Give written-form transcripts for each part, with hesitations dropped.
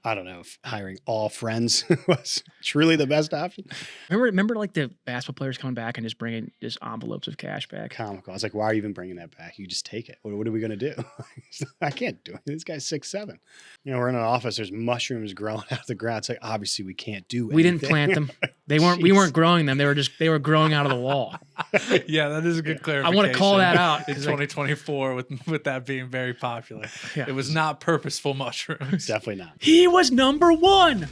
I don't know if hiring all friends was truly the best option. Remember like the basketball players coming back and just bringing just envelopes of cash back. Comical. I was like, why are you even bringing that back? You just take it. What are we going to do? I can't do it. This guy's 6'7". You know, we're in an office. There's mushrooms growing out of the ground. It's like, obviously we can't do anything. We didn't plant them. We weren't growing them. They were growing out of the wall. Yeah, that is a good clarification. I want to call that out in 2024 with that being very popular. Yeah. It was not purposeful mushrooms. Definitely not. He was number one.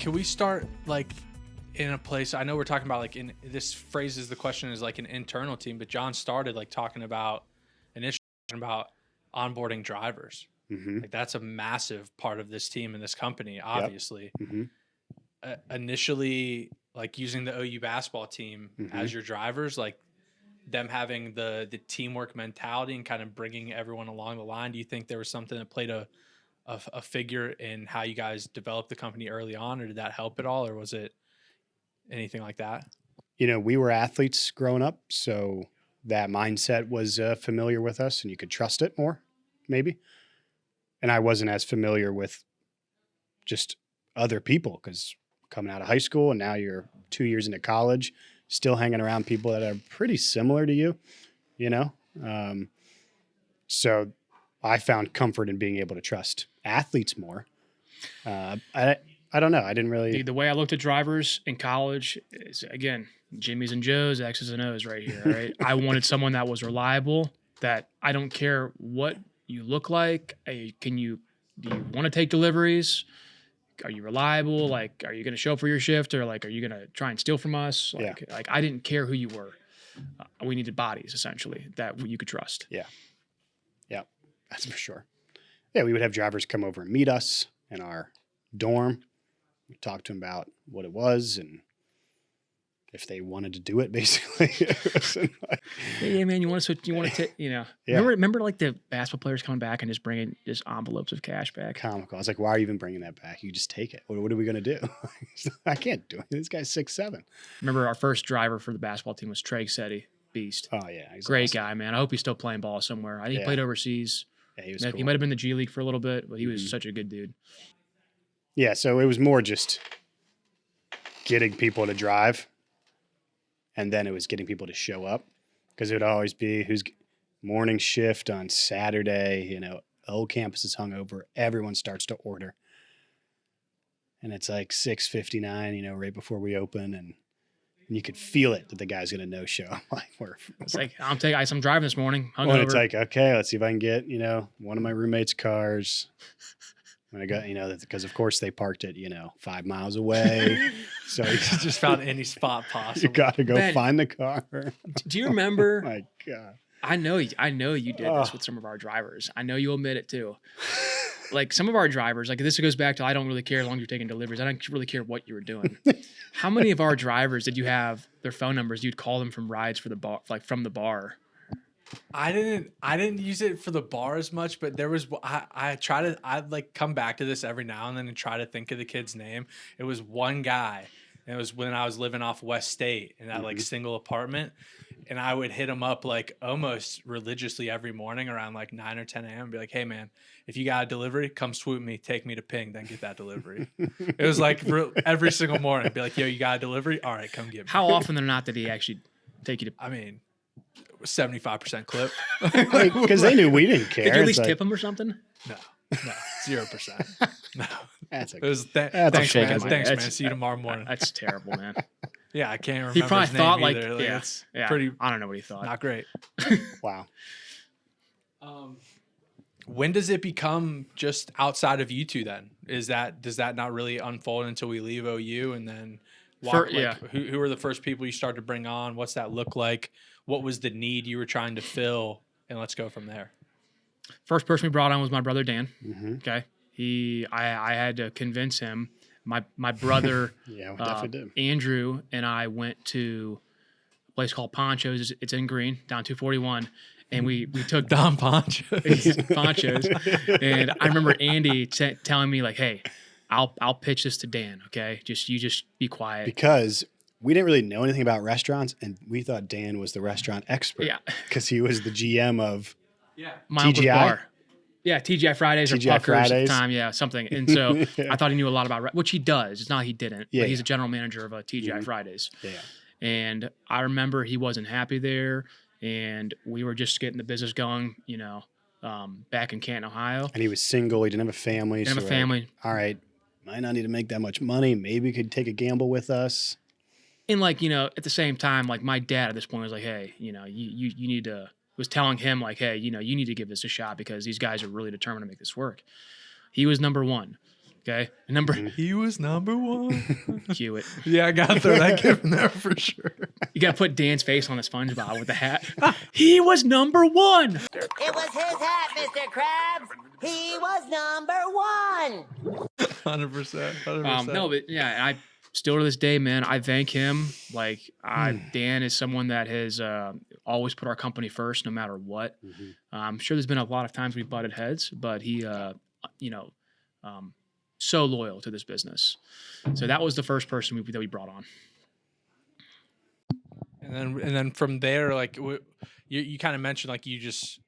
Can we start like in a place? I know we're talking about like in this phrases the question is like an internal team, but John started like talking about onboarding drivers. Mm-hmm. Like that's a massive part of this team and this company, obviously. Yep. Mm-hmm. Initially, like using the OU basketball team as your drivers, like them having the teamwork mentality and kind of bringing everyone along the line. Do you think there was something that played a figure in how you guys developed the company early on, or did that help at all, or was it anything like that? You know, we were athletes growing up, so that mindset was familiar with us, and you could trust it more, maybe. And I wasn't as familiar with just other people because coming out of high school and now you're 2 years into college, still hanging around people that are pretty similar to you, you know? So I found comfort in being able to trust athletes more. I don't know. I didn't really. The way I looked at drivers in college is, again, Jimmy's and Joe's, X's and O's right here, right? I wanted someone that was reliable, that I don't care what you look like. Do you want to take deliveries? Are you reliable? Like, are you going to show up for your shift, or like, are you going to try and steal from us? Like I didn't care who you were. We needed bodies essentially that you could trust. Yeah. That's for sure. Yeah, we would have drivers come over and meet us in our dorm. We talked to them about what it was and if they wanted to do it, basically. Hey, man, you want to switch? You want to take? You know, yeah. Remember, like the basketball players coming back and just bringing just envelopes of cash back. Comical. I was like, why are you even bringing that back? You just take it. What are we going to do? I can't do it. This guy's 6'7". Remember, our first driver for the basketball team was Trey Setti, beast. Oh yeah, he's great awesome guy, man. I hope he's still playing ball somewhere. I think he played overseas. Yeah, he was cool. He might have been in the G League for a little bit, but he was such a good dude. Yeah, so it was more just getting people to drive, and then it was getting people to show up, because it would always be who's morning shift on Saturday. You know, whole campus is hungover. Everyone starts to order, and it's like 6:59. You know, right before we open, and you could feel it that the guy's gonna no show. It's like I'm driving this morning. Well, it's like, okay, let's see if I can get, you know, one of my roommate's cars. And I got, you know, because of course they parked it, 5 miles away. So you just found any spot possible. You got to go find the car. Do you remember? Oh my God. I know you did this with some of our drivers. I know you'll admit it too. Like some of our drivers, like this goes back to I don't really care as long as you're taking deliveries. I don't really care what you were doing. How many of our drivers did you have their phone numbers? You'd call them from rides for the bar, like from the bar. I didn't use it for the bar as much, but there was I'd like come back to this every now and then and try to think of the kid's name. It was one guy, and it was when I was living off West State in that like single apartment. And I would hit him up like almost religiously every morning around like 9 or 10 a.m. and be like, hey, man, if you got a delivery, come swoop me, take me to Ping, then get that delivery. It was like every single morning. I'd be like, yo, you got a delivery? All right, come get me. How often than not did he actually take you to? I mean, 75% clip. Because they knew we didn't care. Did you at least tip him or something? No, 0%. No. That's it was thanks, man. Thanks, man. See you tomorrow morning. That's terrible, man. Yeah, I can't remember. He probably his name thought either. like, it's yeah. pretty. I don't know what he thought. Not great. Wow. When does it become just outside of you two? Then does that not really unfold until we leave OU and then walk? Who are the first people you start to bring on? What's that look like? What was the need you were trying to fill? And let's go from there. First person we brought on was my brother Dan. Mm-hmm. Okay, I had to convince him. My brother, Andrew, and I went to a place called Ponchos. It's in Green, down 241, and we took Don Ponchos. Ponchos, and I remember Andy telling me like, "Hey, I'll pitch this to Dan. Okay, you just be quiet. Because we didn't really know anything about restaurants, and we thought Dan was the restaurant expert. Yeah. Because he was the GM of My uncle's TGI? bar. Yeah, TGI Fridays or TGI Puckers at Fridays. the time. Yeah, something. And so I thought he knew a lot about, which he does. It's not he didn't, Yeah, but he's yeah. a general manager of TGI Fridays. Yeah. And I remember he wasn't happy there, and we were just getting the business going, back in Canton, Ohio. And he was single. He didn't have a family. Didn't have so a family. All right, might not need to make that much money. Maybe you could take a gamble with us. And at the same time, like my dad at this point was like, hey, you need to, was telling him like, hey, you need to give this a shot because these guys are really determined to make this work. He was number one. Okay. He was number one. Cue it. Yeah, I got to throw that gift in there for sure. You got to put Dan's face on the SpongeBob with the hat. He was number one. It was his hat, Mr. Krabs. He was number one. 100%. No, but yeah, I still to this day, man, I thank him. Like, Dan is someone that has always put our company first, no matter what. I'm sure there's been a lot of times we butted heads, but he, so loyal to this business. So that was the first person that we brought on. And then from there, like you kind of mentioned, like you just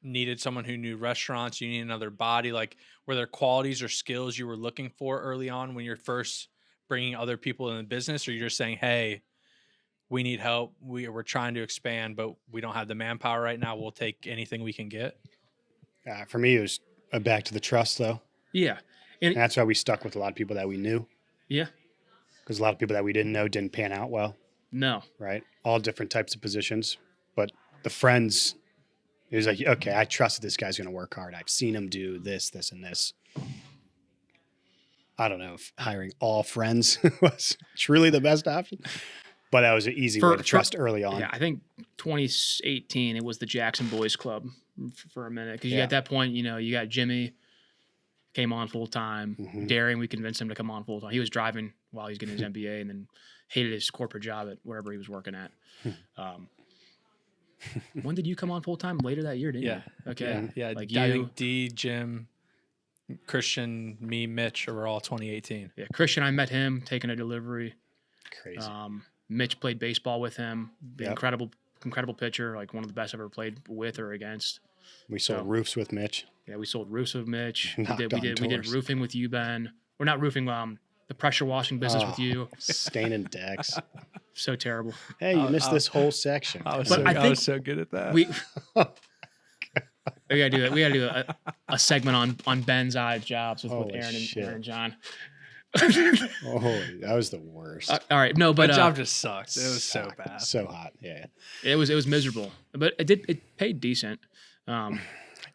needed someone who knew restaurants. You need another body. Like, were there qualities or skills you were looking for early on when you're first bringing other people in the business, or you're just saying, hey, we need help. We're trying to expand, but we don't have the manpower right now. We'll take anything we can get. For me, it was back to the trust, though. Yeah. And that's why we stuck with a lot of people that we knew. Yeah. Because a lot of people that we didn't know didn't pan out well. No. Right? All different types of positions. But the friends, it was like, okay, I trust that this guy's going to work hard. I've seen him do this, this, and this. I don't know if hiring all friends was truly the best option, but that was an easy way to trust early on. Yeah, I think 2018, it was the Jackson Boys Club for a minute. Because at that point, you got Jimmy came on full time. Darian, we convinced him to come on full time. He was driving while he was getting his MBA and then hated his corporate job at wherever he was working at. When did you come on full time? Later that year, didn't you? Okay. Yeah. Like I think D, Jim, Christian, me, Mitch were all 2018. Yeah, Christian, I met him taking a delivery. Crazy. Mitch played baseball with him. Incredible pitcher, like one of the best I've ever played with or against. We sold roofs with Mitch. Yeah, we sold roofs with Mitch. We Knocked on did doors. roofing with you, Ben. We're not roofing, the pressure washing business with you. Staining decks. So terrible. Hey, you missed this whole section. I was so good at that. We gotta do that. We gotta do a segment on Ben's odd jobs with Holy Aaron shit. and John. Oh, that was the worst. All right, no, but that job just sucked. It was so Sucked. bad. So hot. Yeah. it was miserable, but it paid decent. I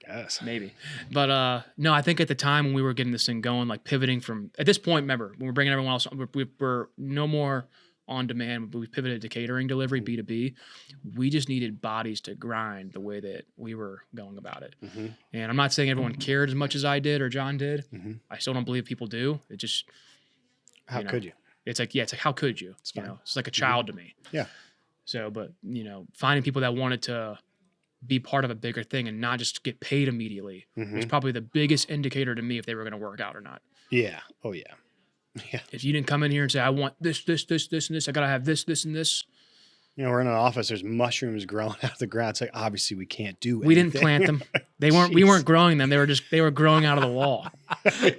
guess. Maybe. But no, I think at the time when we were getting this thing going, like pivoting from, at this point, remember, when we're bringing everyone else, we're no more on demand, but we pivoted to catering delivery, B2B. We just needed bodies to grind the way that we were going about it. And I'm not saying everyone cared as much as I did or John did. I still don't believe people do. It just, How could you? it's like, how could you? It's like a child to me. Yeah. So, but, finding people that wanted to be part of a bigger thing and not just get paid immediately was probably the biggest indicator to me if they were going to work out or not. Yeah. Oh, yeah. Yeah. If you didn't come in here and say, I want this, and this, I got to have this, and this. We're in an office. There's mushrooms growing out of the ground. It's like, obviously we can't do anything. We didn't plant them. We weren't growing them. They were growing out of the wall.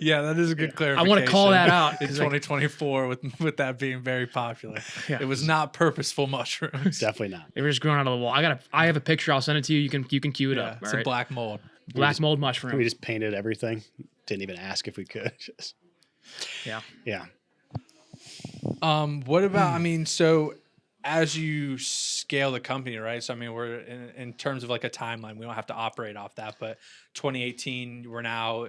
Yeah, that is a good clarification. I want to call that out. In 2024 with that being very popular. Yeah. It was not purposeful mushrooms. Definitely not. They were just growing out of the wall. I have a picture. I'll send it to you. You can cue it up. It's all a right? black mold. Black mold mushroom. We just painted everything. Didn't even ask if we could. Yeah. Yeah. What about, so as you scale the company, right? So, we're in terms of like a timeline, we don't have to operate off that, but 2018, we're now,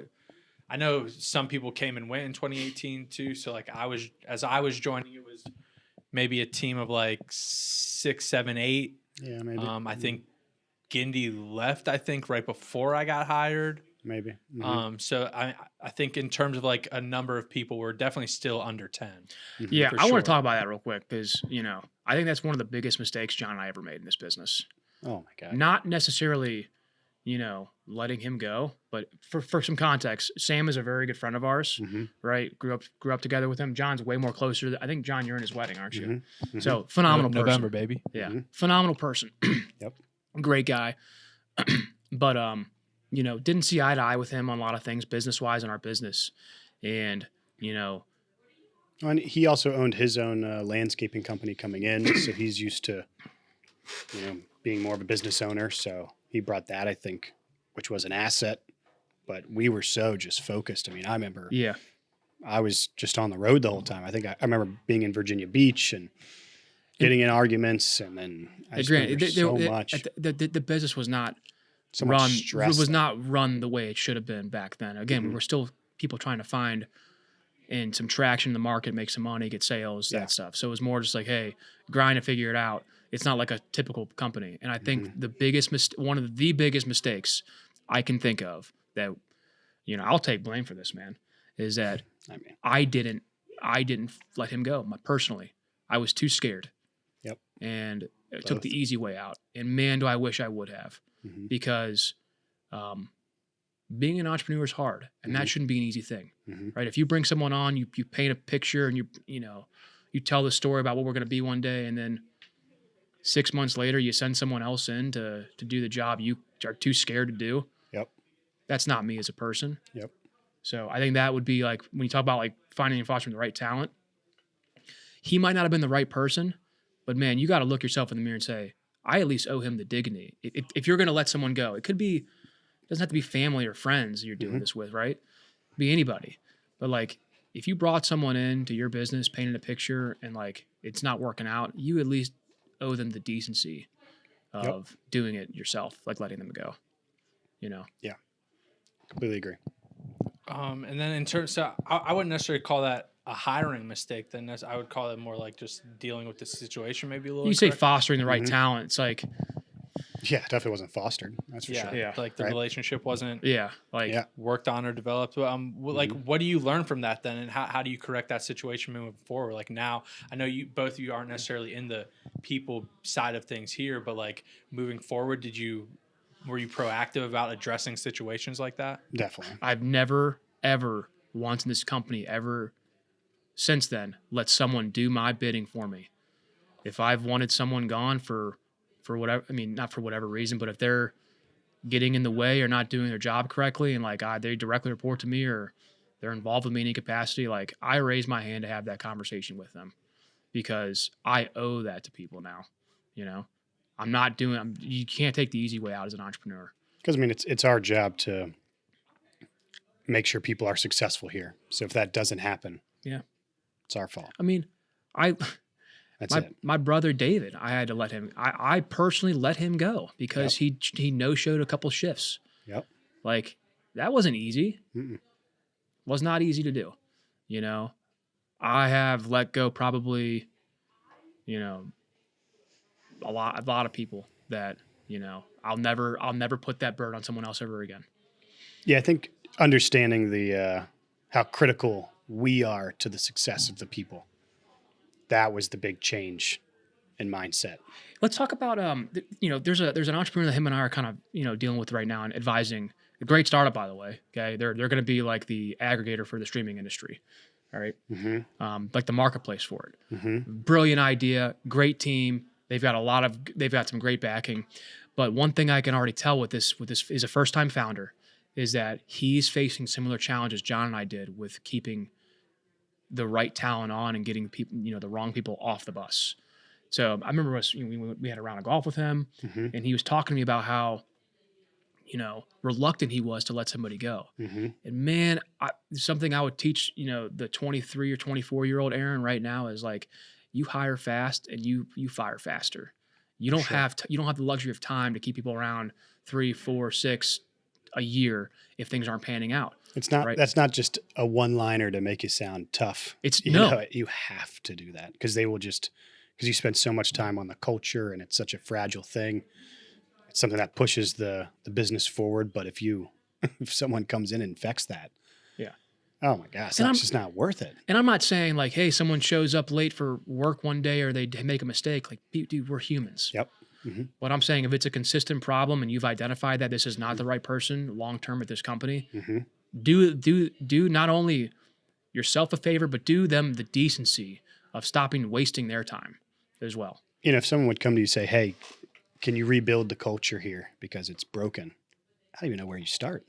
I know some people came and went in 2018 too. So like as I was joining, it was maybe a team of like 6, 7, 8. Yeah, maybe. I think Gindy left, right before I got hired. Maybe. So I think in terms of like a number of people, we're definitely still under 10. Yeah, I sure. want to talk about that real quick because, I think that's one of the biggest mistakes John and I ever made in this business. Oh, my God. Not necessarily, letting him go. But for some context, Sam is a very good friend of ours, right? Grew up together with him. John's way more closer. I think, John, you're in his wedding, aren't you? So phenomenal person. November, baby. Yeah. Phenomenal person. Yep. Great guy. But, didn't see eye to eye with him on a lot of things business-wise in our business. And, And he also owned his own landscaping company coming in, so he's used to, being more of a business owner. So he brought that, I think, which was an asset. But we were so just focused. I mean, I remember I was just on the road the whole time. I think I remember being in Virginia Beach and getting in arguments, and then I just remember so much. The business was not So much stress. It was not run the way it should have been back then. Again, we were still people trying to find and some traction in the market, make some money, get sales, that stuff. So it was more just like, hey, grind and figure it out. It's not like a typical company. And I think one of the biggest mistakes I can think of that, I'll take blame for this, man, is that I didn't let him go personally. I was too scared. Yep. And it took the easy way out. And man, do I wish I would have, because being an entrepreneur is hard, and that shouldn't be an easy thing, right? If you bring someone on, you paint a picture, and you tell the story about what we're going to be one day, and then 6 months later you send someone else in to do the job you are too scared to do. Yep. That's not me as a person. Yep. So I think that would be like when you talk about like finding and fostering the right talent. He might not have been the right person, but man, you got to look yourself in the mirror and say, I at least owe him the dignity. If you're going to let someone go, it doesn't have to be family or friends you're doing this with, right? Be anybody. But like, if you brought someone into your business, painted a picture, and like it's not working out, you at least owe them the decency of doing it yourself, like letting them go. Yeah, completely agree. And then in terms, so I wouldn't necessarily call that a hiring mistake. Then I would call it more like just dealing with the situation, maybe a little. You say fostering the right talent. It's like, yeah, it definitely wasn't fostered. That's for sure. Yeah, like the relationship wasn't worked on or developed. What do you learn from that then, and how do you correct that situation moving forward? Like now, I know both of you aren't necessarily in the people side of things here, but like moving forward, were you proactive about addressing situations like that? Definitely. I've never, ever once in this company since then let someone do my bidding for me. If I've wanted someone gone for whatever, I mean, not for whatever reason, but if they're getting in the way or not doing their job correctly, and like they directly report to me or they're involved with me in any capacity, like I raise my hand to have that conversation with them, because I owe that to people now. You can't take the easy way out as an entrepreneur. Because I mean, it's our job to make sure people are successful here. So if that doesn't happen, it's our fault. I mean, my brother David, I had to let him. I personally let him go because he no-showed a couple shifts. Yep. Like that wasn't easy. Was not easy to do. I have let go probably, a lot of people that I'll never put that burden on someone else ever again. Yeah, I think understanding the how critical we are to the success of the people. That was the big change in mindset. Let's talk about there's an entrepreneur that him and I are kind of dealing with right now and advising. A great startup, by the way. Okay, they're going to be like the aggregator for the streaming industry. All right, like the marketplace for it. Brilliant idea, great team. They've got some great backing. But one thing I can already tell with this is a first time founder is that he's facing similar challenges John and I did with keeping the right talent on and getting people, the wrong people off the bus. So I remember we had a round of golf with him, and he was talking to me about how, reluctant he was to let somebody go. And man, something I would teach, the 23 or 24-year-old Aaron right now is like, you hire fast and you fire faster. You don't have the luxury of time to keep people around 3, 4, 6 a year if things aren't panning out. It's not. Right? That's not just a one-liner to make you sound tough. You have to do that because you spend so much time on the culture and it's such a fragile thing. It's something that pushes the business forward. But if someone comes in and infects that, oh my gosh, that's just not worth it. And I'm not saying like, hey, someone shows up late for work one day or they make a mistake. Like, dude, we're humans. Yep. But I'm saying if it's a consistent problem and you've identified that this is not the right person long term at this company, do not only yourself a favor, but do them the decency of stopping wasting their time as well. You know, if someone would come to you and say, hey, can you rebuild the culture here because it's broken? I don't even know where you start.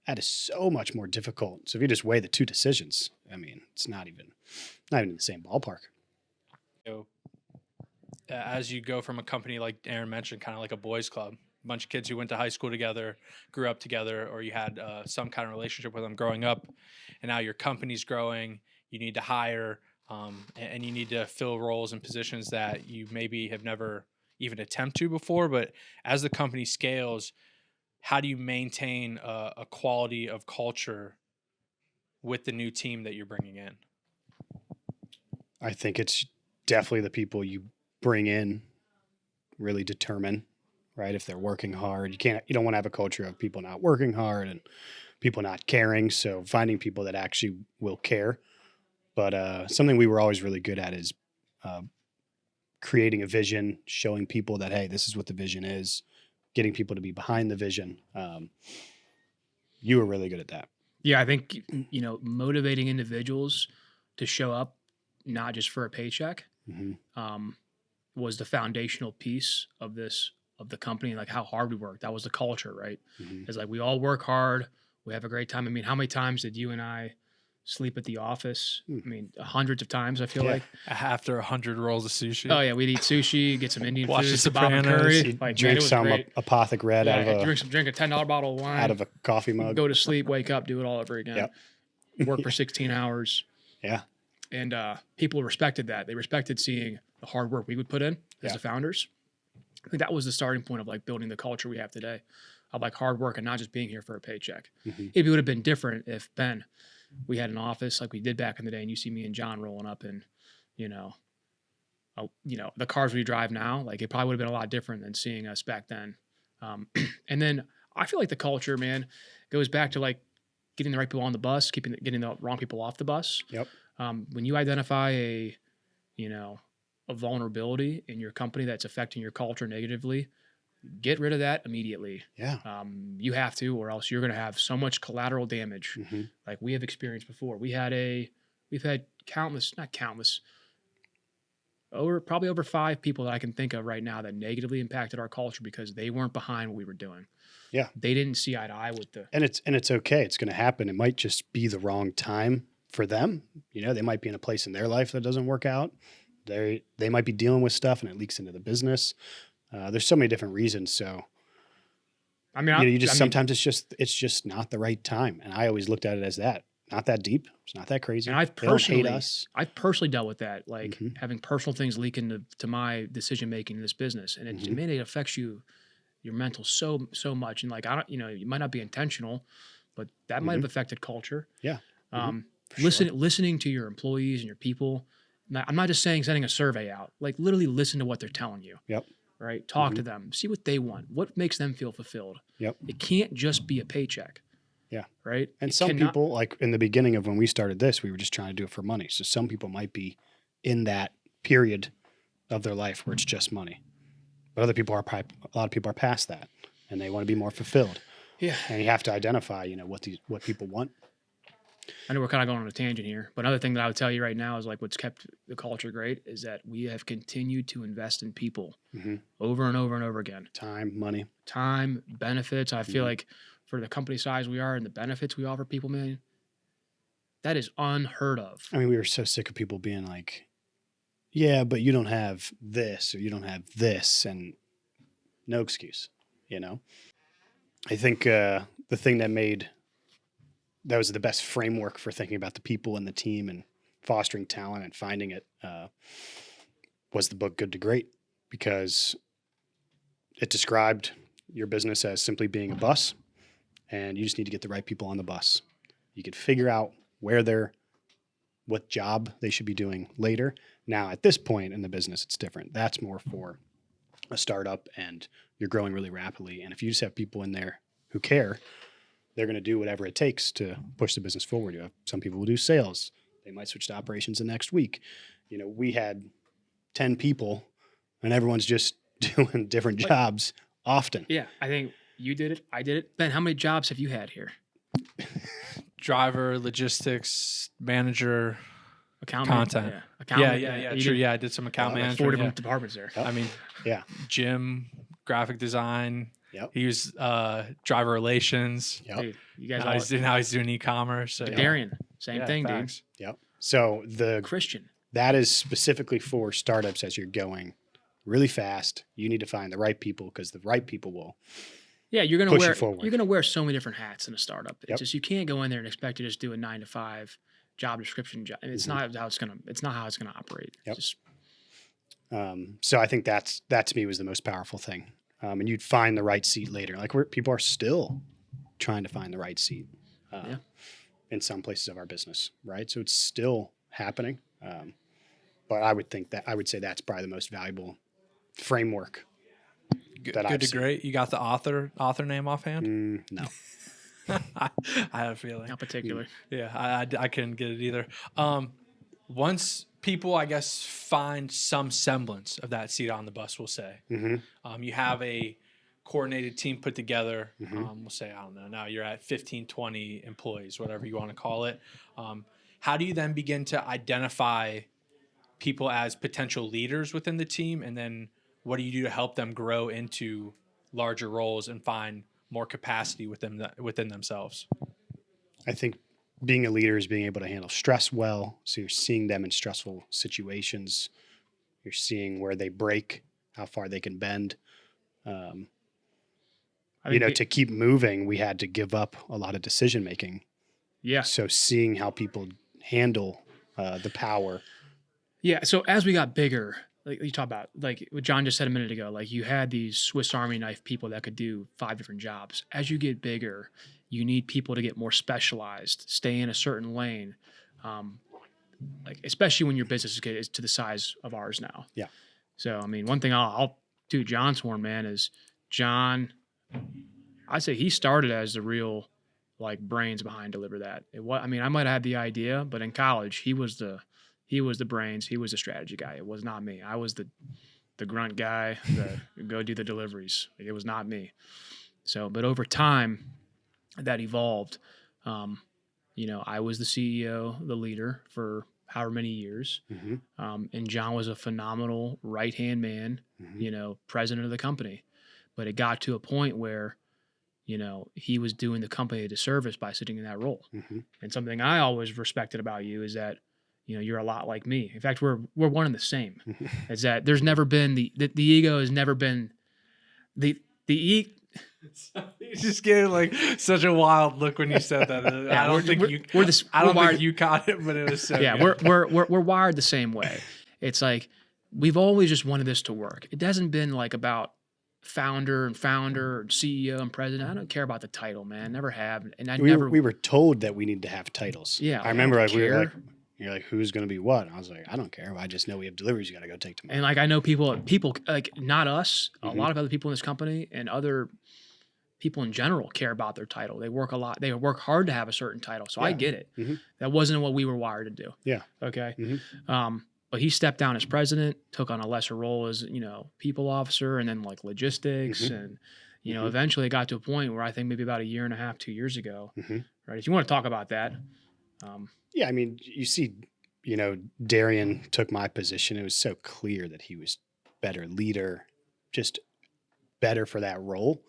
That is so much more difficult. So if you just weigh the two decisions, I mean, it's not even in the same ballpark. know, as you go from a company like Aaron mentioned, kind of like a boys club, a bunch of kids who went to high school together, grew up together, or you had some kind of relationship with them growing up, and now your company's growing, you need to hire, and you need to fill roles and positions that you maybe have never even attempted to before. But as the company scales, how do you maintain a quality of culture with the new team that you're bringing in? I think it's definitely the people you bring in really determine, right? If they're working hard, you don't want to have a culture of people not working hard and people not caring. So finding people that actually will care. But something we were always really good at is creating a vision, showing people that, hey, this is what the vision is, getting people to be behind the vision. You were really good at that. Yeah, I think, motivating individuals to show up, not just for a paycheck, was the foundational piece of the company, like how hard we work. That was the culture, right? It's like we all work hard. We have a great time. I mean, how many times did you and I sleep at the office? I mean, hundreds of times, I feel like. After 100 rolls of sushi. Oh, yeah, we'd eat sushi, get some Indian Watch food, The some Bob and Sopranos. curry. You'd Like, drink some Apothic Red out of drink a $10 bottle of wine. out of a coffee mug. Go to sleep, wake up, do it all over again. Yep. Work for 16 hours. Yeah. And people respected that. They respected seeing the hard work we would put in as the founders. I think that was the starting point of like building the culture we have today, of like hard work and not just being here for a paycheck. It would have been different if, Ben, we had an office like we did back in the day, and you see me and John rolling up in, the cars we drive now. Like it probably would have been a lot different than seeing us back then. And then I feel like the culture, man, goes back to like getting the right people on the bus, getting the wrong people off the bus. Yep. When you identify a vulnerability in your company that's affecting your culture negatively, get rid of that immediately. Yeah. You have to, or else you're going to have so much collateral damage. Like we have experienced before. We've had probably over 5 people that I can think of right now that negatively impacted our culture because they weren't behind what we were doing. Yeah. They didn't see eye to eye with and it's okay. It's going to happen. It might just be the wrong time for them. They might be in a place in their life that doesn't work out. They might be dealing with stuff and it leaks into the business. There's so many different reasons. So, I mean, sometimes it's just not the right time. And I always looked at it as that, not that deep. It's not that crazy. And I've They don't hate personally us. dealt with that, like having personal things leak into my decision making in this business, and it affects your mental so much. And like you might not be intentional, but that might have affected culture. Yeah. Listening to your employees and your people. I'm not just saying sending a survey out. Like literally listen to what they're telling you. Yep. Right. Talk to them. See what they want. What makes them feel fulfilled. Yep. It can't just be a paycheck. Yeah. Right. And some people, like in the beginning of when we started this, we were just trying to do it for money. So some people might be in that period of their life where it's just money. But a lot of people are past that and they want to be more fulfilled. Yeah. And you have to identify, what people want. I know we're kind of going on a tangent here, but another thing that I would tell you right now is like what's kept the culture great is that we have continued to invest in people over and over and over again. Time, money. Time, benefits. I feel like for the company size we are and the benefits we offer people, man, that is unheard of. I mean, we were so sick of people being like, yeah, but you don't have this or you don't have this, and no excuse, I think the thing that was the best framework for thinking about the people and the team and fostering talent and finding it was the book Good to Great, because it described your business as simply being a bus, and you just need to get the right people on the bus. You could figure out what job they should be doing later. Now, at this point in the business, it's different. That's more for a startup and you're growing really rapidly. And if you just have people in there who care, they're going to do whatever it takes to push the business forward. Some people will do sales. They might switch to operations the next week. We had 10 people and everyone's just doing different jobs often. Yeah, I think you did it. I did it. Ben, how many jobs have you had here? Driver, logistics, manager, Account content. Yeah, account Yeah. True. Yeah, I did some account like management. 4 yeah. different departments there. Yep. I mean, Yeah. gym, graphic design. Yep. He was driver relations. Yep. Dude, you guys Now he's doing e-commerce. So, yeah. Darian, same Yeah, thing, facts. Yep. So dude. Christian. that is specifically for startups as you're going really fast. You need to find the right people because the right people will. Yeah, you're gonna Push you wear forward. you're gonna wear so many different hats in a startup. It's Yep. just you can't go in there and expect to just do a 9 to 5 job description job. And it's not how it's gonna operate. Yep. It's just, So I think that to me was the most powerful thing. And you'd find the right seat later. Like people are still trying to find the right seat in some places of our business, right? So it's still happening. But I would say that's probably the most valuable framework. That I've Good to seen. great. You got the author name offhand? No. I had a feeling. not particular. Yeah, I couldn't get it either. Once people, I guess, find some semblance of that seat on the bus, we'll say, you have a coordinated team put together. We'll say, I don't know, now you're at 15, 20 employees, whatever you want to call it. How do you then begin to identify people as potential leaders within the team? And then what do you do to help them grow into larger roles and find more capacity within themselves? I think being a leader is being able to handle stress well. So you're seeing them in stressful situations. You're seeing where they break, how far they can bend. To keep moving, we had to give up a lot of decision making. Yeah. So seeing how people handle the power. Yeah. So as we got bigger, like you talk about, like what John just said a minute ago, like you had these Swiss Army knife people that could do 5 different jobs. As you get bigger, you need people to get more specialized, stay in a certain lane. Like especially when your business is to the size of ours now. Yeah. So I mean, one thing I'll do John's horn, man, is John. I'd say he started as the real like brains behind DeliverThat. I mean, I might have had the idea, but in college he was the brains. He was the strategy guy. It was not me. I was the grunt guy that go do the deliveries. It was not me. So, but over time, that evolved. I was the CEO, the leader for however many years, and John was a phenomenal right-hand man. President of the company. But it got to a point where, he was doing the company a disservice by sitting in that role. And something I always respected about you is that you're a lot like me. In fact, we're one and the same. Is that there's never been the ego has never been the ego. You just gave like such a wild look when you said that. I don't think you caught it, but it was so. Yeah, good. we're wired the same way. It's like we've always just wanted this to work. It hasn't been like about founder and CEO and president. I don't care about the title, man. Never have, and we were told that we need to have titles. Yeah, I remember we were like. You're like, who's going to be what? I was like, I don't care. I just know we have deliveries you got to go take tomorrow. And like, I know people like not us, a lot of other people in this company and other people in general care about their title. They work a lot. They work hard to have a certain title. So I get it. That wasn't what we were wired to do. Yeah. Okay. But he stepped down as president, took on a lesser role as, people officer and then like logistics. And, eventually it got to a point where I think maybe about a year and a half, 2 years ago, right? If you want to talk about that, yeah, I mean, you see, Darian took my position. It was so clear that he was better leader, just better for that role.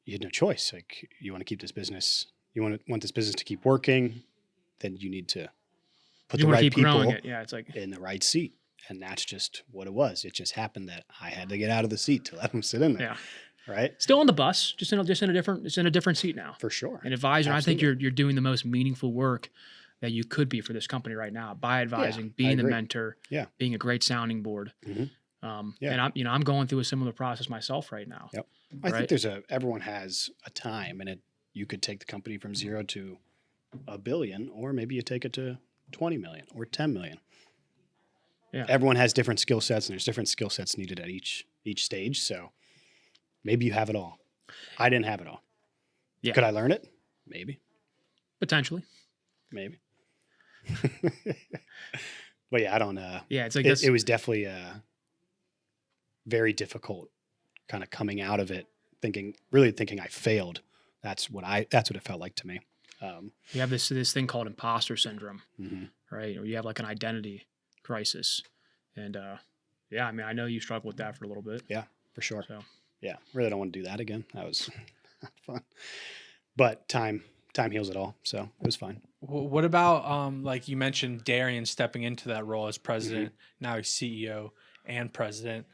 You had no choice. Like, you want to keep this business, want this business to keep working, then you need to put the right people in the right seat. And that's just what it was. It just happened that I had to get out of the seat to let him sit in there. Yeah. Right. Still on the bus, just in a different seat now. For sure. An advisor. Absolutely. I think you're doing the most meaningful work that you could be for this company right now by advising, being the mentor, being a great sounding board. And I'm going through a similar process myself right now. Yep. I think everyone has a time, and you could take the company from 0 to $1 billion, or maybe you take it to 20 million or 10 million. Yeah. Everyone has different skill sets, and there's different skill sets needed at each stage. So maybe you have it all. I didn't have it all. Yeah. Could I learn it? Maybe. Potentially. Maybe. But yeah, I don't know. Yeah, it's like it was definitely very difficult kind of coming out of it, really thinking I failed. That's what it felt like to me. You have this thing called imposter syndrome, Mm-hmm. right? Or you have like an identity crisis. And yeah, I mean, I know you struggled with that for a little bit. Yeah, for sure. So Yeah, really don't want to do that again. That was not fun. But time heals it all, so it was fine. What about like you mentioned Darian stepping into that role as president? Now he's CEO and president.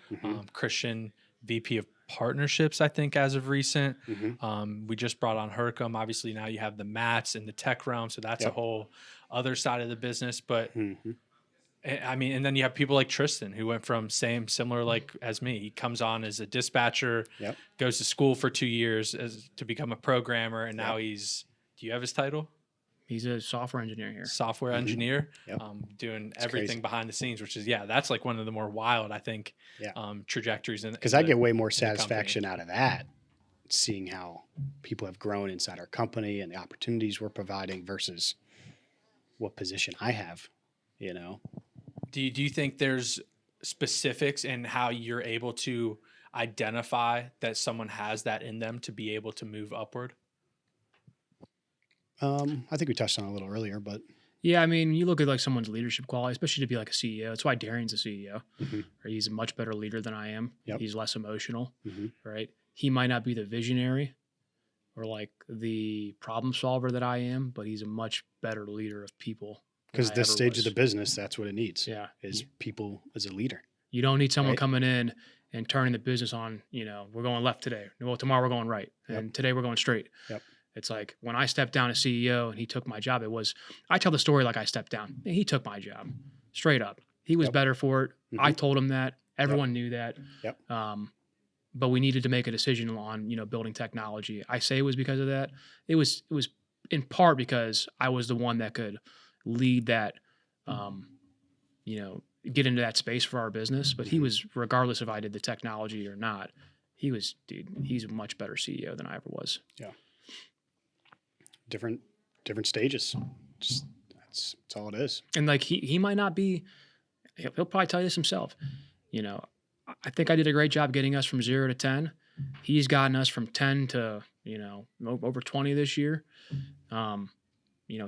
Christian, VP of partnerships, I think, as of recent. We just brought on Hercom. Obviously, now you have the Mats in the tech realm, so that's a whole other side of the business. But I mean, and then you have people like Tristan, who went from similar like as me. He comes on as a dispatcher, goes to school for 2 years to become a programmer, and now he's. Do you have his title? he's a software engineer here. Software engineer, Yep. doing It's everything crazy. behind the scenes, which is that's like one of the more wild, I think, trajectories. Because I get way more satisfaction out of that, seeing how people have grown inside our company and the opportunities we're providing versus what position I have. You know, Do you think there's specifics in how you're able to identify that someone has that in them to be able to move upward? I think we touched on it a little earlier, but Yeah, I mean, you look at like someone's leadership quality, especially to be like a CEO. That's why Darian's a CEO. Right? He's a much better leader than I am. Yep. He's less emotional, Mhm. right? He might not be the visionary or like the problem solver that I am, but he's a much better leader of people. than because I this ever stage was. of the business, that's what it needs. Yeah. Is people as a leader. You don't need someone Right. coming in and turning the business on, we're going left today. Well, tomorrow we're going right. And today we're going straight. Yep. It's like when I stepped down as CEO and he took my job, I tell the story like I stepped down. And he took my job straight up. He was better for it. I told him that. Everyone knew that. Yep. But we needed to make a decision on, building technology. I say it was because of that. It was in part because I was the one that could lead that, get into that space for our business. But he was, regardless if I did the technology or not, he's a much better CEO than I ever was. Yeah. Different stages. Just that's all it is. And like he might not be, he'll probably tell you this himself. I think I did a great job getting us from 0 to 10. He's gotten us from 10 to, over 20 this year.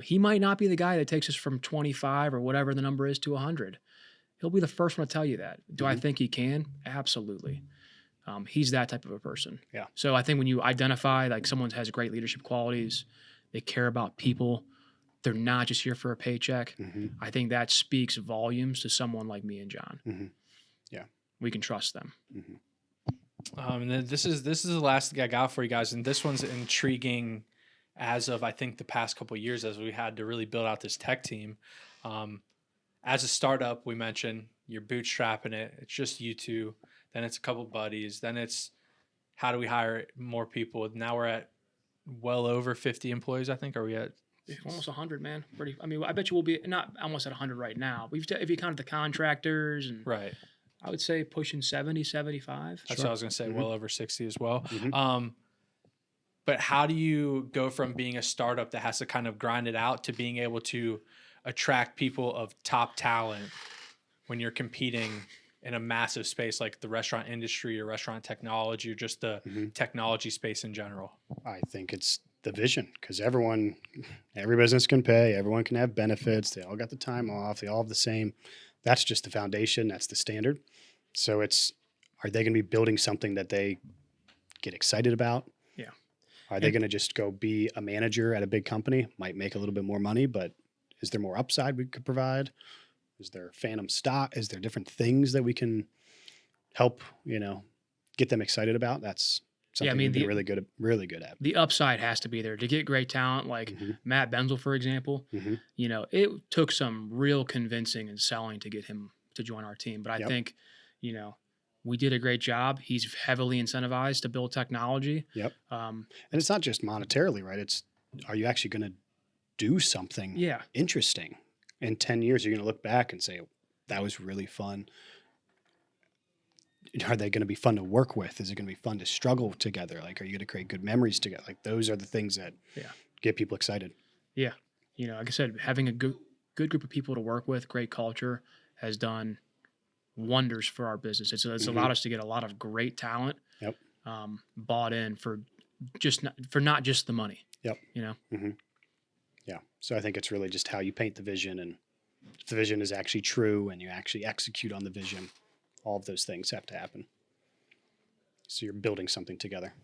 He might not be the guy that takes us from 25 or whatever the number is to 100. He'll be the first one to tell you that. Do I think he can? Absolutely. He's that type of a person. Yeah. So I think when you identify like someone has great leadership qualities, they care about people, they're not just here for a paycheck. I think that speaks volumes to someone like me and John. Yeah. We can trust them. And then this is the last thing I got for you guys, and this one's intriguing as of I think the past couple of years as we had to really build out this tech team. As a startup, we mentioned you're bootstrapping it. It's just you two. Then it's a couple buddies. Then it's how do we hire more people? Now we're at well over 50 employees, I think. Are we at almost 100, man? I bet you we'll be not almost at 100 right now. But if you counted the contractors and right? I would say pushing 70, 75. That's what I was going to say. Well over 60 as well. But how do you go from being a startup that has to kind of grind it out to being able to attract people of top talent when you're competing in a massive space like the restaurant industry or restaurant technology or just the technology space in general? I think it's the vision because every business can pay, everyone can have benefits. They all got the time off. They all have the same. That's just the foundation. That's the standard. So are they going to be building something that they get excited about? Yeah. Are they going to just go be a manager at a big company? Might make a little bit more money, but is there more upside we could provide? Is there phantom stock? Is there different things that we can help, get them excited about? That's something we've been really good at. The upside has to be there to get great talent like Matt Benzel, for example. It took some real convincing and selling to get him to join our team. But I think, we did a great job. He's heavily incentivized to build technology. Yep. And it's not just monetarily, right? Are you actually going to do something interesting? In 10 years, you're going to look back and say, that was really fun. Are they going to be fun to work with? Is it going to be fun to struggle together? Like, are you going to create good memories together? Like, those are the things that get people excited. Yeah. Like I said, having a good group of people to work with, great culture has done wonders for our business. It's allowed us to get a lot of great talent Yep. bought in for not just the money. Yep. You know? Yeah. So I think it's really just how you paint the vision, and if the vision is actually true and you actually execute on the vision, all of those things have to happen. So you're building something together.